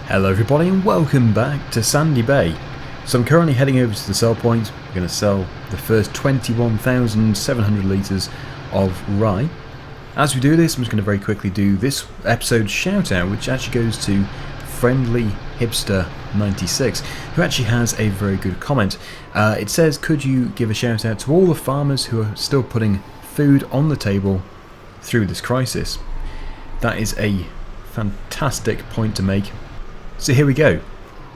Hello everybody and welcome back to Sandy Bay. So I'm currently heading over to the sell point. I'm going to sell the first 21,700 litres of rye. As we do this, I'm just going to very quickly do this episode's shout out, which actually goes to Friendly Hipster 96, who actually has a very good comment. It says, could you give a shout out to all the farmers who are still putting food on the table through this crisis? That is a fantastic point to make. So here we go.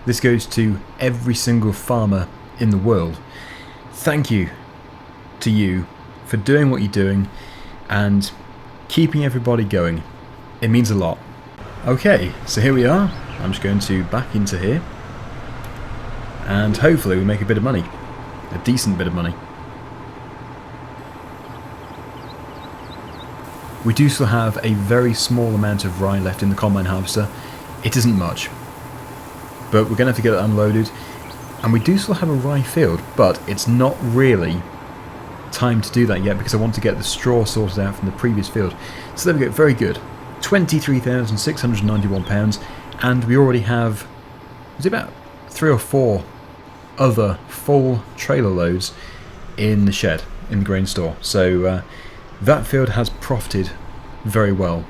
This goes to every single farmer in the world. Thank you to you for doing what you're doing and keeping everybody going. It means a lot. Okay, so here we are. I'm just going to back into here and hopefully we make a bit of money. A decent bit of money. We do still have a very small amount of rye left in the combine harvester. It isn't much, but we're going to have to get it unloaded, and we do still have a rye field, but it's not really time to do that yet because I want to get the straw sorted out from the previous field. So there we go, very good. £23,691, and we already have, is it about 3 or 4 other full trailer loads in the shed, in the grain store. So that field has profited very well.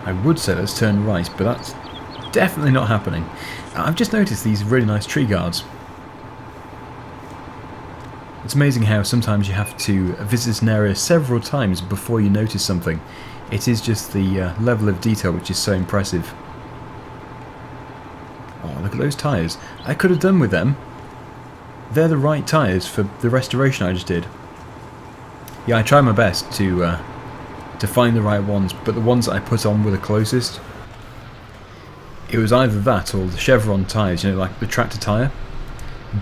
I would say let's turn right, but that's definitely not happening. I've just noticed these really nice tree guards. It's amazing how sometimes you have to visit an area several times before you notice something. It is just the level of detail which is so impressive. Oh, look at those tyres. I could have done with them. They're the right tyres for the restoration I just did. Yeah, I tried my best to find the right ones, but the ones that I put on were the closest. It was either that or the chevron tyres, you know, like the tractor tyre.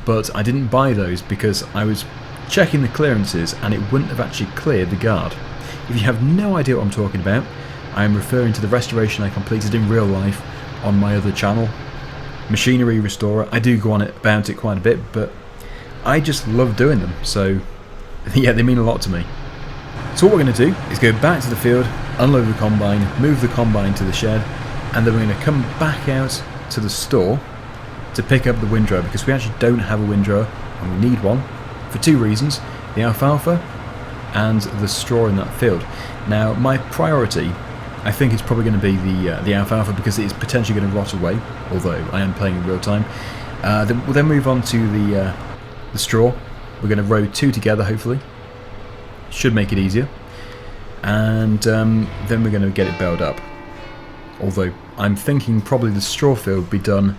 But I didn't buy those because I was checking the clearances and it wouldn't have actually cleared the guard. If you have no idea what I'm talking about, I am referring to the restoration I completed in real life on my other channel, Machinery Restorer. I do go on about it quite a bit, but I just love doing them, so yeah, they mean a lot to me. So what we're going to do is go back to the field, unload the combine, move the combine to the shed, and then we're going to come back out to the store to pick up the windrower, because we actually don't have a windrower and we need one for 2 reasons: the alfalfa and the straw in that field. Now my priority, I think, is probably going to be the alfalfa because it is potentially going to rot away, although I am playing in real time. We'll then move on to the straw. We're going to row 2 together, hopefully. Should make it easier. And then we're going to get it baled up. Although I'm thinking probably the straw field will be done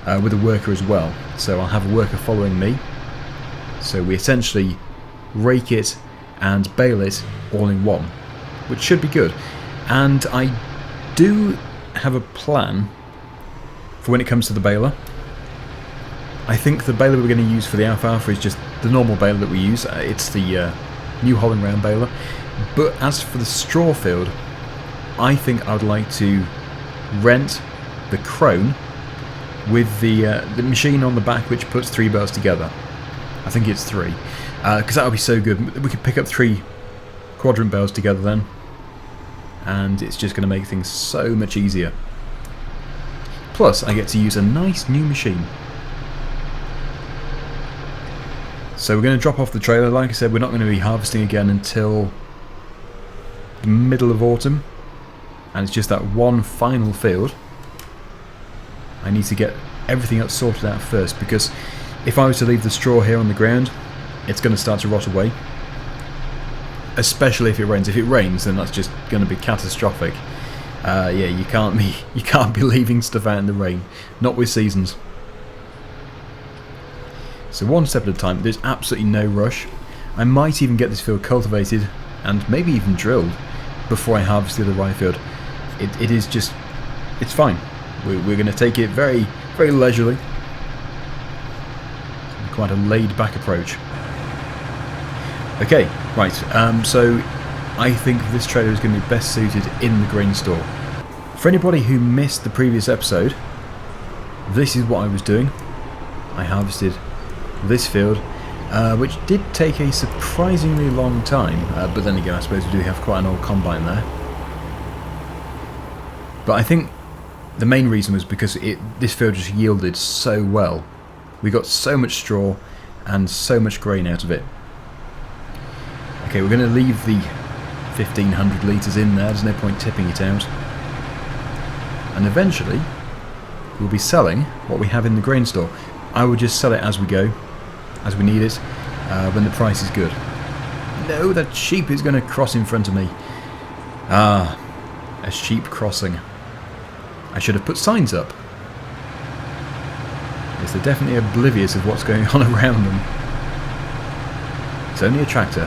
with a worker as well. So I'll have a worker following me. So we essentially rake it and bale it all in one, which should be good. And I do have a plan for when it comes to the baler. I think the baler we're going to use for the alfalfa is just the normal baler that we use. It's the new Holland round baler. But as for the straw field, I think I would like to rent the crone with the machine on the back which puts 3 bales together. I think it's 3, because that would be so good. We could pick up 3 quadrant bales together then, and it's just going to make things so much easier. Plus I get to use a nice new machine. So we're going to drop off the trailer. Like I said, we're not going to be harvesting again until the middle of autumn, and it's just that one final field. I need to get everything else sorted out first, because if I was to leave the straw here on the ground, it's going to start to rot away. Especially if it rains. If it rains, then that's just going to be catastrophic. Yeah, you can't be leaving stuff out in the rain, not with seasons. So one step at a time. There's absolutely no rush. I might even get this field cultivated and maybe even drilled before I harvest the other rye field. It is just, it's fine. We're going to take it very, very leisurely. Quite a laid-back approach. Okay, right. So I think this trailer is going to be best suited in the grain store. For anybody who missed the previous episode, this is what I was doing. I harvested this field, which did take a surprisingly long time, but then again I suppose we do have quite an old combine there. But I think the main reason was because this field just yielded so well. We got so much straw and so much grain out of it. Okay, we're going to leave the 1,500 litres in there, there's no point tipping it out. And eventually, we'll be selling what we have in the grain store. I will just sell it as we go, as we need it, when the price is good. No, that sheep is going to cross in front of me. Ah, a sheep crossing. I should have put signs up. Yes, they're definitely oblivious of what's going on around them. It's only a tractor,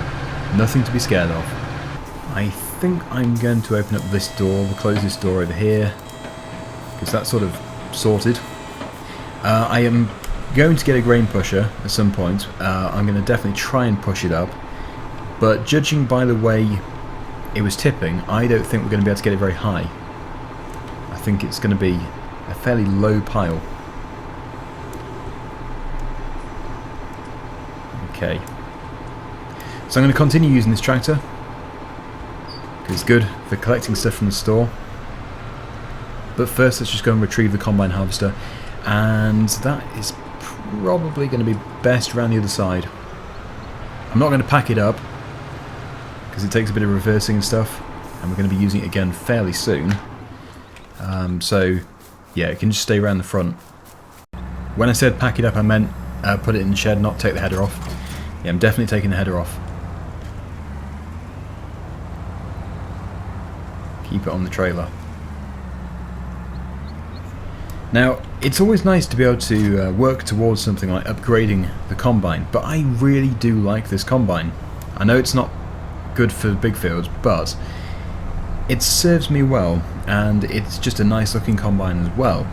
nothing to be scared of. I think I'm going to open up this door, we'll close this door over here, because that's sort of sorted. I am going to get a grain pusher at some point. I'm going to definitely try and push it up, but judging by the way it was tipping, I don't think we're going to be able to get it very high. I think it's going to be a fairly low pile. Okay. So I'm going to continue using this tractor, because it's good for collecting stuff from the store. But first let's just go and retrieve the combine harvester, and that is probably going to be best around the other side. I'm not going to pack it up, because it takes a bit of reversing and stuff, and we're going to be using it again fairly soon. So yeah, it can just stay around the front. When I said pack it up, I meant put it in the shed, not take the header off. Yeah, I'm definitely taking the header off. Keep it on the trailer. Now, it's always nice to be able to work towards something like upgrading the combine, but I really do like this combine. I know it's not good for big fields, but it serves me well, and it's just a nice looking combine as well.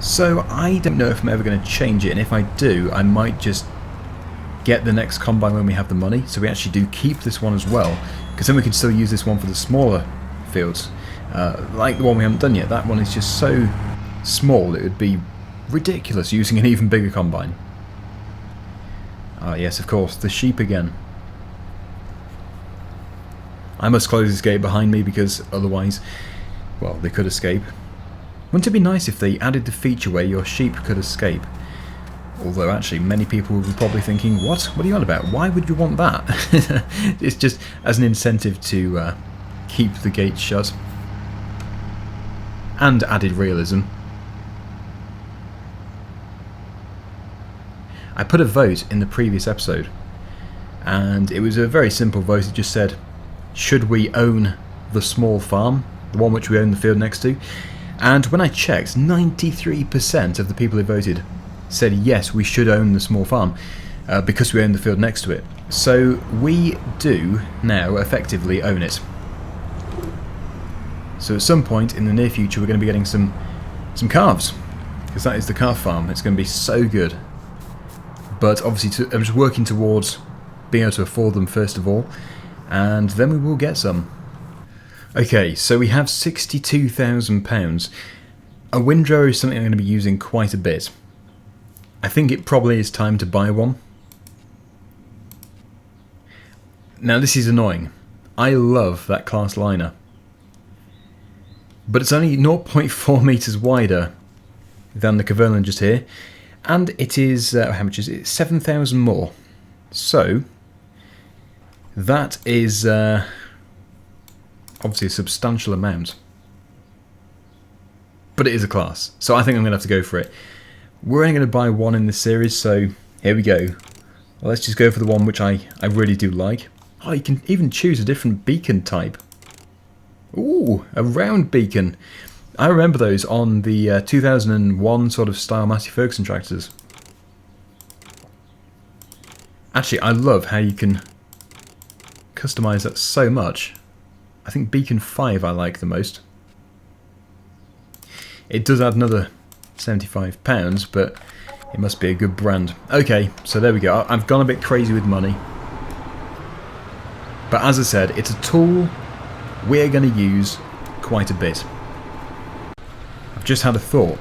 So I don't know if I'm ever going to change it, and if I do, I might just get the next combine when we have the money, so we actually do keep this one as well, because then we can still use this one for the smaller fields, like the one we haven't done yet. That one is just so small, it would be ridiculous using an even bigger combine. Ah yes, of course, the sheep again. I must close this gate behind me, because otherwise, well, they could escape. Wouldn't it be nice if they added the feature where your sheep could escape? Although actually many people will be probably thinking, what are you on about? Why would you want that? It's just as an incentive to keep the gate shut. And added realism. I put a vote in the previous episode, and it was a very simple vote. It just said, should we own the small farm, the one which we own the field next to? And when I checked, 93% of the people who voted said yes, we should own the small farm because we own the field next to it. So we do now effectively own it. So at some point in the near future we're going to be getting some calves, because that is the calf farm. It's going to be so good. But obviously I'm just working towards being able to afford them first of all, and then we will get some. Okay, so we have £62,000. A windrower is something I'm going to be using quite a bit. I think it probably is time to buy one. Now this is annoying. I love that class liner, but it's only 0.4 metres wider than the Caverlan just here, and it is, how much is it? 7,000 more. So that is obviously a substantial amount, but it is a class, so I think I'm going to have to go for it. We're only going to buy one in this series, so here we go. Well, let's just go for the one which I really do like. Oh, you can even choose a different beacon type. Ooh, a round beacon. I remember those on the 2001 sort of style Massey Ferguson tractors. Actually, I love how you can customise that so much. I think Beacon 5 I like the most. It does add another £75, but it must be a good brand. Okay, so there we go. I've gone a bit crazy with money. But as I said, it's a tool we're going to use quite a bit. I've just had a thought.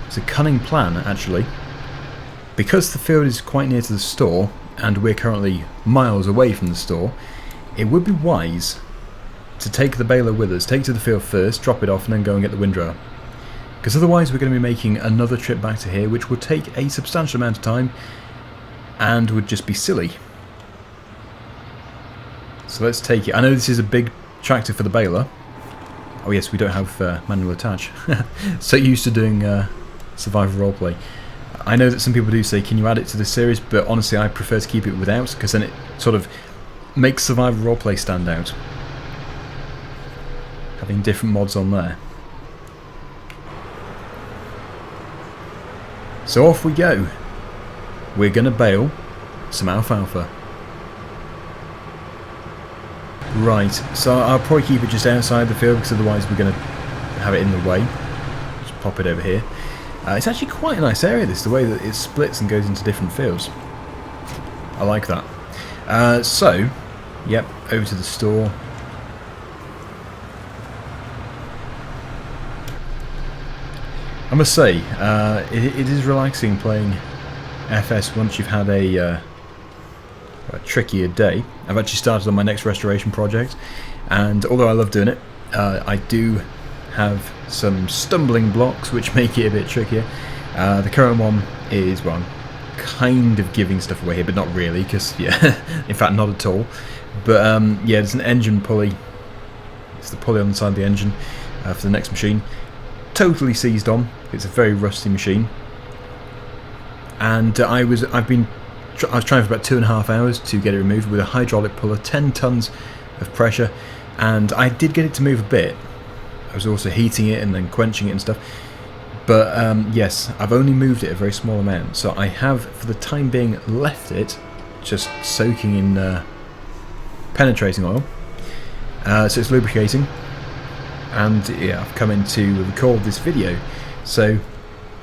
It's a cunning plan, actually. Because the field is quite near to the store, and we're currently miles away from the store, it would be wise to take the baler with us, take it to the field first, drop it off, and then go and get the windrower. Because otherwise we're going to be making another trip back to here, which would take a substantial amount of time and would just be silly. So let's take it. I know this is a big tractor for the baler. Oh yes, we don't have manual attach. So used to doing survival roleplay. I know that some people do say, can you add it to the series? But honestly, I prefer to keep it without, because then it sort of makes survival roleplay stand out. Having different mods on there. So off we go. We're going to bale some alfalfa. Right, so I'll probably keep it just outside the field, because otherwise we're going to have it in the way. Just pop it over here. It's actually quite a nice area, this, the way that it splits and goes into different fields. I like that. So, yep, over to the store. I must say, it is relaxing playing FS once you've had a trickier day. I've actually started on my next restoration project, and although I love doing it, I do have some stumbling blocks which make it a bit trickier. The current one is, well, I'm kind of giving stuff away here, but not really, because, yeah, in fact, not at all. But, yeah, there's an engine pulley. It's the pulley on the side of the engine for the next machine. Totally seized on. It's a very rusty machine. And I was trying for about 2.5 hours to get it removed with a hydraulic puller, 10 tons of pressure, and I did get it to move a bit. I was also heating it and then quenching it and stuff. But yes, I've only moved it a very small amount, so I have, for the time being, left it just soaking in penetrating oil. So it's lubricating, and yeah, I've come in to record this video, so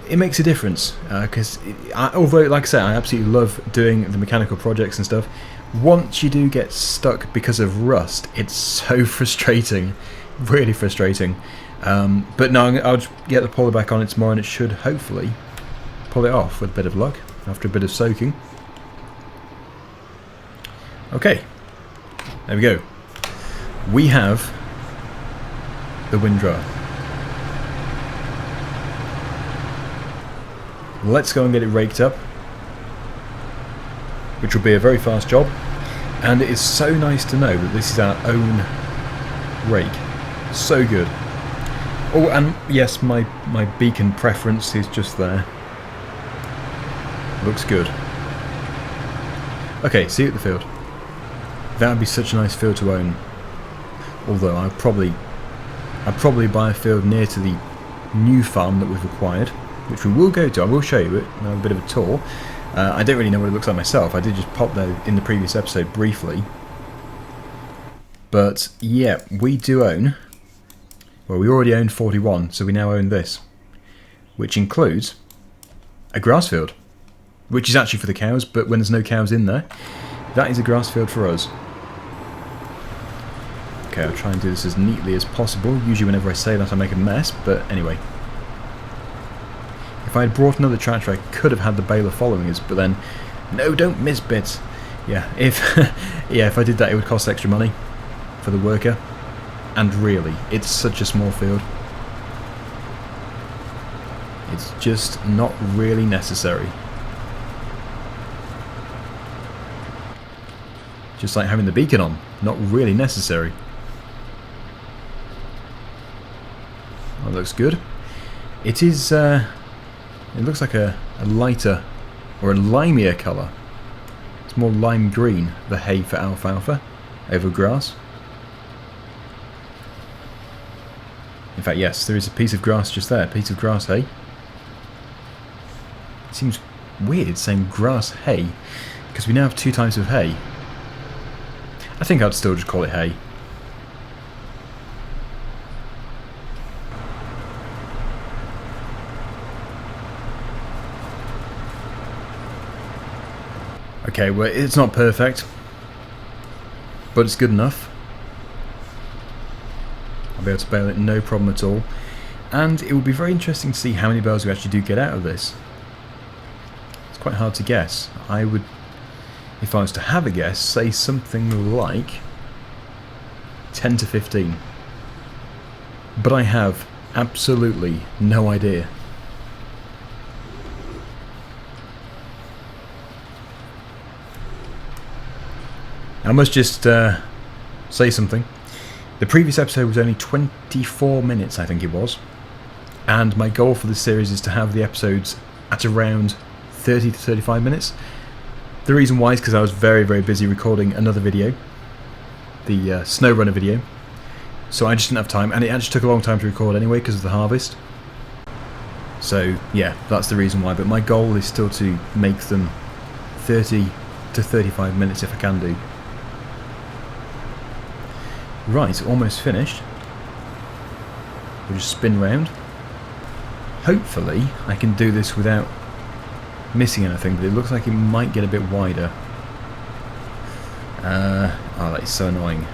it makes a difference, because although, like I say, I absolutely love doing the mechanical projects and stuff, once you do get stuck because of rust, it's so frustrating, really frustrating. But no, I'll just get the puller back on it tomorrow, and it should hopefully pull it off with a bit of luck after a bit of soaking. Okay, there we go. We have the windrower. Let's go and get it raked up, which will be a very fast job, and it is so nice to know that this is our own rake. So good. Oh, and yes, my beacon preference is just there. Looks good. Okay, see you at the field. That would be such a nice field to own. Although I'd probably buy a field near to the new farm that we've acquired, which we will go to. I will show you it. I'll have a bit of a tour. I don't really know what it looks like myself. I did just pop there in the previous episode briefly. But yeah, we do own. Well, we already owned 41, so we now own this, which includes a grass field, which is actually for the cows, but when there's no cows in there, that is a grass field for us. Okay, I'll try and do this as neatly as possible. Usually whenever I say that I make a mess, but anyway. If I had brought another tractor, I could have had the baler following us, but then, no, don't miss bits. Yeah, if I did that, it would cost extra money for the worker. And really, it's such a small field. It's just not really necessary. Just like having the beacon on, not really necessary. That looks good. It is, it looks like a lighter or a limier colour. It's more lime green, the hay for alfalfa, over grass. In fact, yes, there is a piece of grass just there, a piece of grass hay. It seems weird saying grass hay, because we now have two types of hay. I think I'd still just call it hay. Okay, well, it's not perfect, but it's good enough. I'll be able to bale it no problem at all, and it will be very interesting to see how many bales we actually do get out of this. It's quite hard to guess. I would, if I was to have a guess, say something like 10 to 15. But I have absolutely no idea. I must just say something. The previous episode was only 24 minutes, I think it was. And my goal for this series is to have the episodes at around 30 to 35 minutes. The reason why is because I was very, very busy recording another video. The snow runner video. So I just didn't have time, and it actually took a long time to record anyway because of the harvest. So yeah, that's the reason why. But my goal is still to make them 30 to 35 minutes if I can do. Right, almost finished. We'll just spin round. Hopefully I can do this without missing anything, but it looks like it might get a bit wider. Oh, that is so annoying.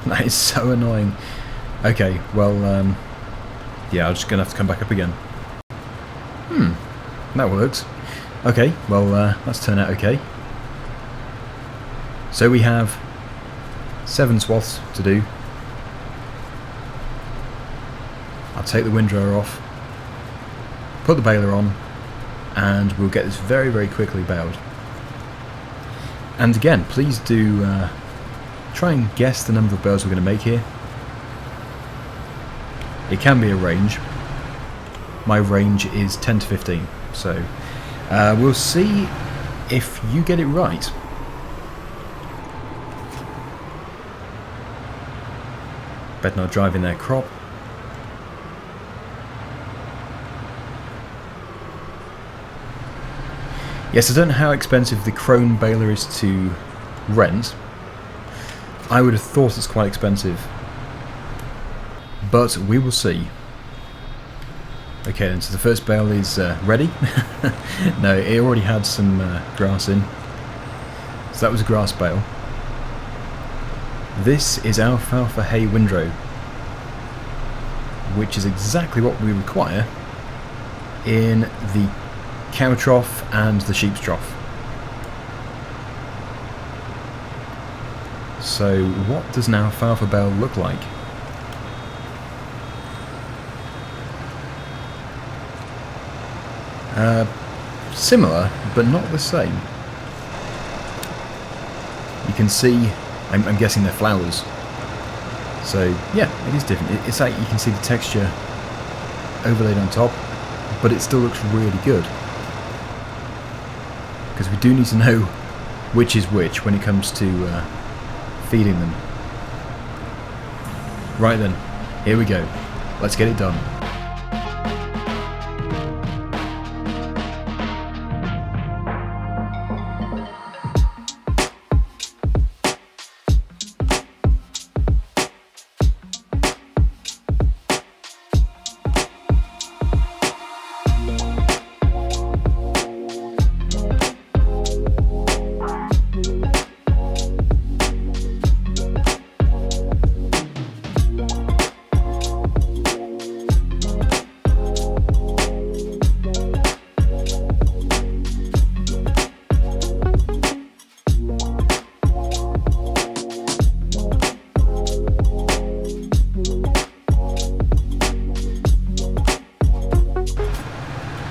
That is so annoying. Okay, well, yeah, I'm just going to have to come back up again. That works. Okay, well, that's turned out okay. So we have 7 swaths to do. I'll take the windrower off, put the baler on, and we'll get this very, very quickly baled. And again, please do try and guess the number of bales we're going to make here. It can be a range. My range is 10 to 15, so we'll see if you get it right. Better not drive in their crop. Yes, I don't know how expensive the Crone baler is to rent. I would have thought it's quite expensive. But we will see. Okay then, so the first bale is ready. No, it already had some grass in. So that was a grass bale. This is alfalfa hay windrow, which is exactly what we require in the cow trough and the sheep's trough. So what does an alfalfa bale look like? Similar, but not the same. You can see, I'm guessing they're flowers. So yeah, it is different. It's like you can see the texture overlaid on top, but it still looks really good. Because we do need to know which is which when it comes to feeding them. Right then, here we go. Let's get it done.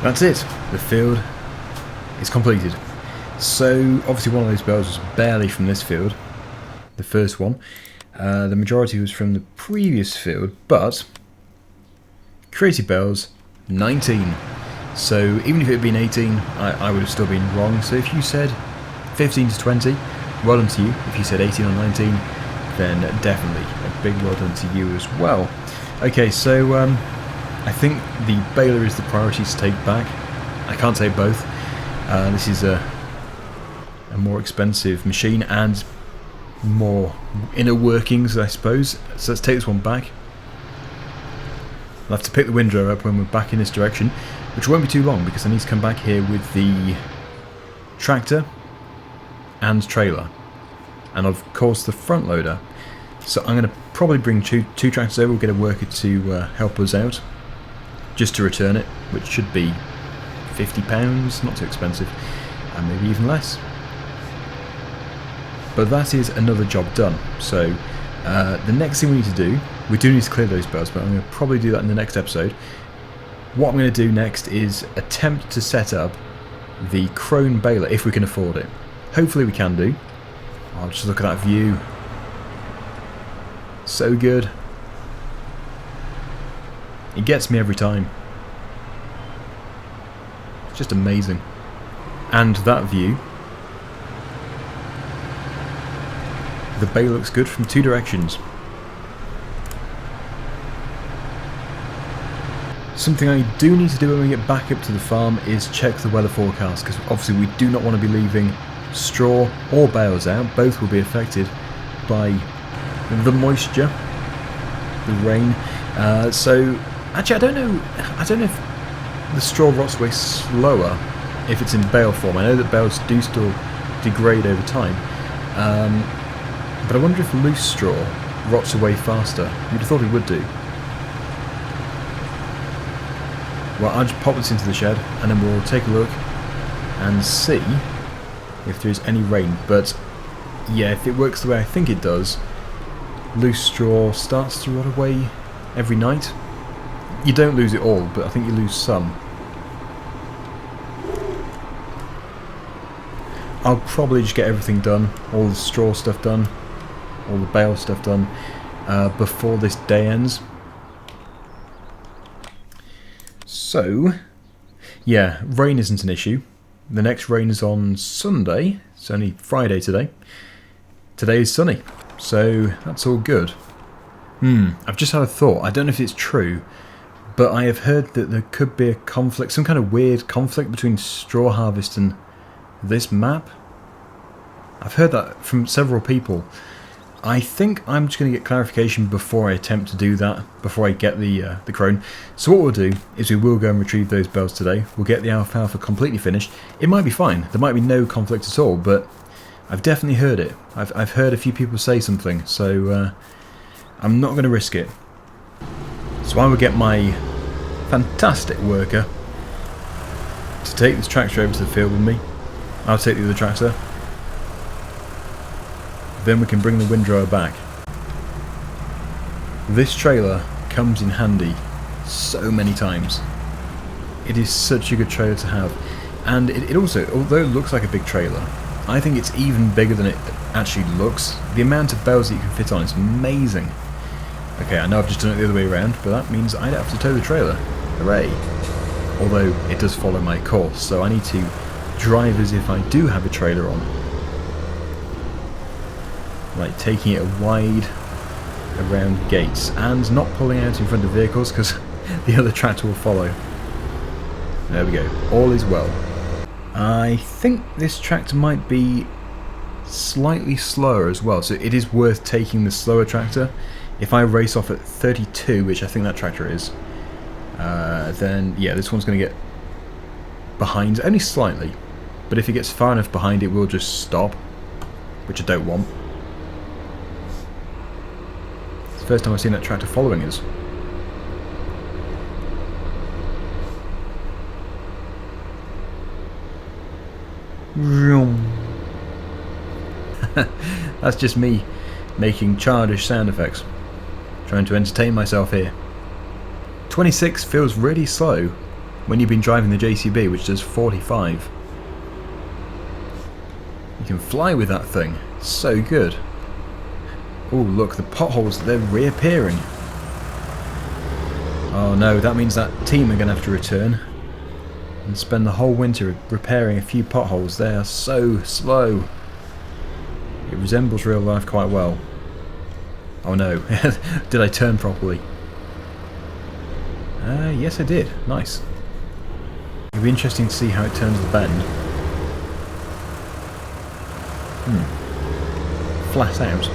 That's it. The field is completed. So obviously one of those bales was barely from this field, the first one. The majority was from the previous field, but created bales 19. So even if it had been 18, I would have still been wrong. So if you said 15 to 20, well done to you. If you said 18 or 19, then definitely a big well done to you as well. Okay, so I think the baler is the priority to take back. I can't take both. This is a more expensive machine and more inner workings, I suppose. So let's take this one back. I'll have to pick the windrow up when we're back in this direction, which won't be too long because I need to come back here with the tractor and trailer, and of course the front loader. So I'm going to probably bring two tractors over. We'll get a worker to help us out, just to return it, which should be £50, not too expensive, and maybe even less. But that is another job done. So The next thing we need to do, we do need to clear those bales, but I'm going to probably do that in the next episode. What I'm going to do next is attempt to set up the crone baler, if we can afford it. Hopefully we can do. I'll just look at that view. So good. It gets me every time. It's just amazing. And that view. The bay looks good from two directions. Something I do need to do when we get back up to the farm is check the weather forecast, because obviously we do not want to be leaving straw or bales out. Both will be affected by the moisture, the rain. So actually, I don't know if the straw rots away slower if it's in bale form. I know that bales do still degrade over time, but I wonder if loose straw rots away faster. You'd have thought it would do. Well, I'll just pop this into the shed and then we'll take a look and see if there's any rain. But yeah, if it works the way I think it does, loose straw starts to rot away every night. You don't lose it all, but I think you lose some. I'll probably just get everything done, all the straw stuff done, all the bale stuff done, before this day ends. So, yeah, rain isn't an issue. The next rain is on Sunday. It's only Friday today. Today is sunny, so that's all good. I've just had a thought. I don't know if it's true, but I have heard that there could be a conflict, some kind of weird conflict between straw harvest and this map. I've heard that from several people. I think I'm just going to get clarification before I attempt to do that, before I get the crone. So what we'll do is we will go and retrieve those bales today. We'll get the alfalfa completely finished. It might be fine. There might be no conflict at all, but I've definitely heard it. I've heard a few people say something, so I'm not going to risk it. So I will get my fantastic worker to take this tractor over to the field with me. I'll take the other tractor. Then we can bring the windrower back. This trailer comes in handy so many times. It is such a good trailer to have. And it also, although it looks like a big trailer, I think it's even bigger than it actually looks. The amount of bales that you can fit on is amazing. Okay, I know I've just done it the other way around, but that means I don't have to tow the trailer. Hooray! Although it does follow my course, so I need to drive as if I do have a trailer on. Like taking it wide around gates and not pulling out in front of vehicles because the other tractor will follow. There we go. All is well. I think this tractor might be slightly slower as well, so it is worth taking the slower tractor. If I race off at 32, which I think that tractor is, then yeah, this one's going to get behind only slightly. But if it gets far enough behind, it will just stop, which I don't want. It's the first time I've seen that tractor following us. That's just me making childish sound effects, trying to entertain myself here. 26 feels really slow when you've been driving the JCB, which does 45. You can fly with that thing. It's so good. Oh, look, the potholes, they're reappearing. Oh no, that means that team are going to have to return and spend the whole winter repairing a few potholes. They are so slow. It resembles real life quite well. Oh no, did I turn properly? Yes I did. Nice. It'll be interesting to see how it turns the bend. Flat out.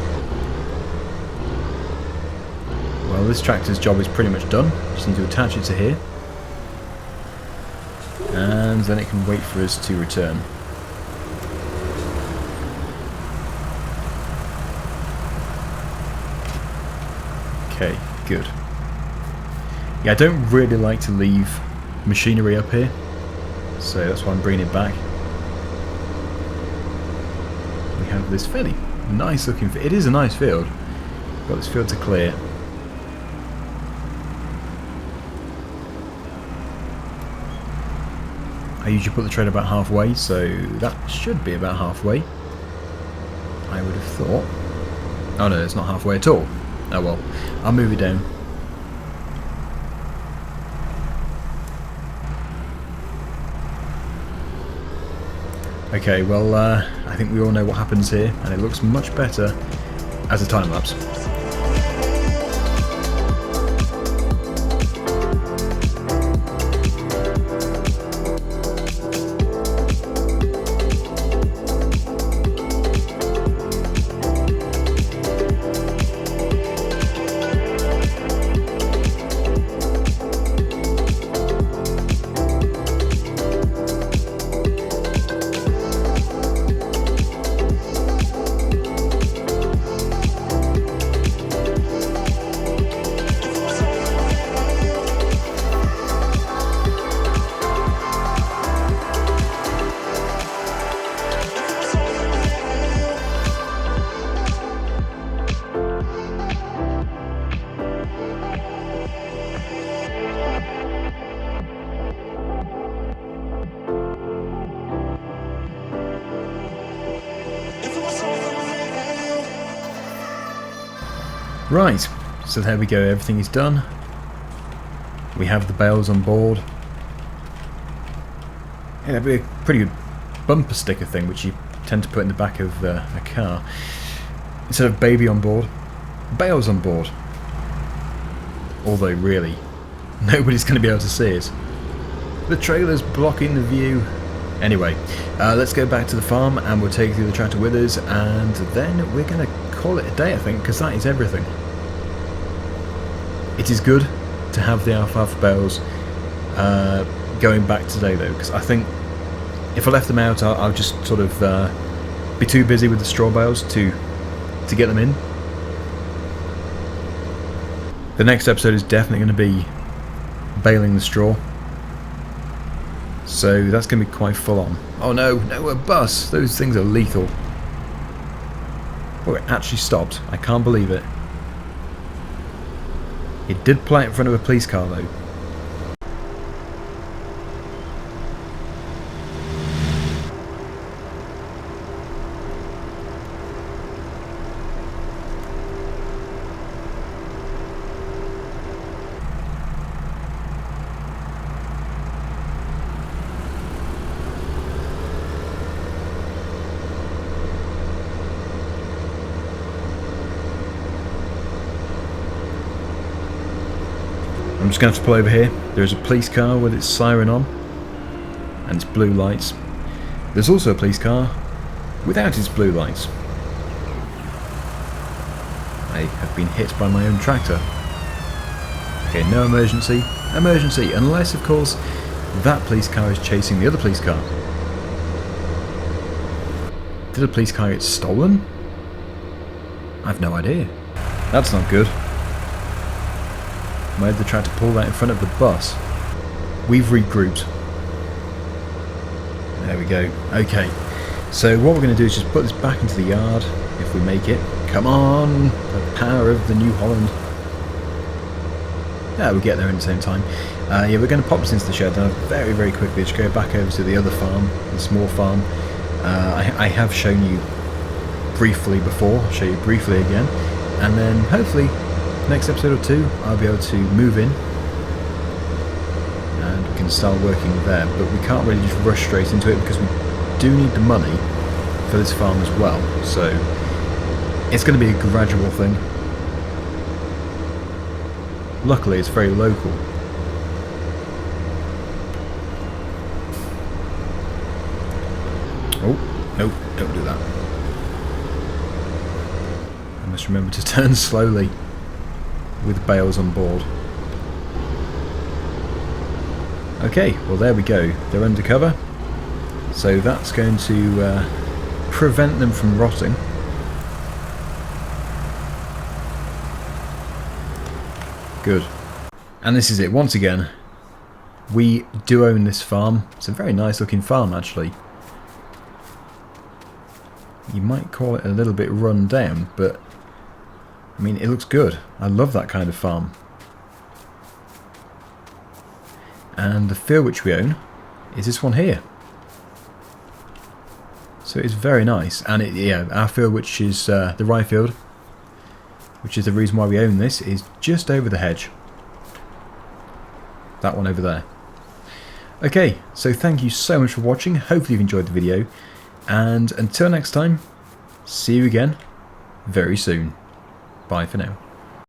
Well, this tractor's job is pretty much done. Just need to attach it to here. And then it can wait for us to return. Okay, good. Yeah, I don't really like to leave machinery up here, so that's why I'm bringing it back. We have this fairly nice looking field. It is a nice field. Got this field to clear. I usually put the trailer about halfway, so that should be about halfway. I would have thought. Oh no, it's not halfway at all. Oh well, I'll move it down. Okay, well, I think we all know what happens here, and it looks much better as a time lapse. Right, so there we go, everything is done. We have the bales on board. Yeah, that'd be a pretty good bumper sticker thing, which you tend to put in the back of a car. Instead of baby on board, bales on board. Although really, nobody's going to be able to see it. The trailer's blocking the view. Anyway, let's go back to the farm and we'll take the other tractor with us, and then we're going to call it a day, I think, because that is everything. It is good to have the alfalfa bales going back today though, because I think if I left them out I'll just sort of be too busy with the straw bales to get them in. The next episode is definitely going to be baling the straw, so that's going to be quite full on. Oh no, a bus! Those things are lethal. Oh, it actually stopped. I can't believe it. It did play in front of a police car though. I'm just going to have to pull over here. There's a police car with its siren on and its blue lights. There's also a police car without its blue lights. I have been hit by my own tractor. Okay, no emergency. Emergency, unless of course that police car is chasing the other police car. Did a police car get stolen? I've no idea. That's not good. Why did they try to pull that in front of the bus? We've regrouped. There we go. Okay. So what we're going to do is just put this back into the yard, if we make it. Come on! The power of the New Holland. Yeah, we'll get there in the same time. Yeah, we're going to pop this into the shed now very, very quickly. Just go back over to the other farm, the small farm. I have shown you briefly before. I'll show you briefly again. And then hopefully next episode or two I'll be able to move in and we can start working there, but we can't really just rush straight into it because we do need the money for this farm as well, so it's going to be a gradual thing. Luckily it's very local. Oh, no, don't do that. I must remember to turn slowly with bales on board. Okay, well there we go. They're undercover, so that's going to prevent them from rotting. Good. And this is it. Once again, we do own this farm. It's a very nice looking farm actually. You might call it a little bit run down, but I mean, it looks good. I love that kind of farm. And the field which we own is this one here. So it's very nice. And yeah, our field, which is the rye field, which is the reason why we own this, is just over the hedge. That one over there. Okay, so thank you so much for watching. Hopefully you've enjoyed the video. And until next time, see you again very soon. Bye for now.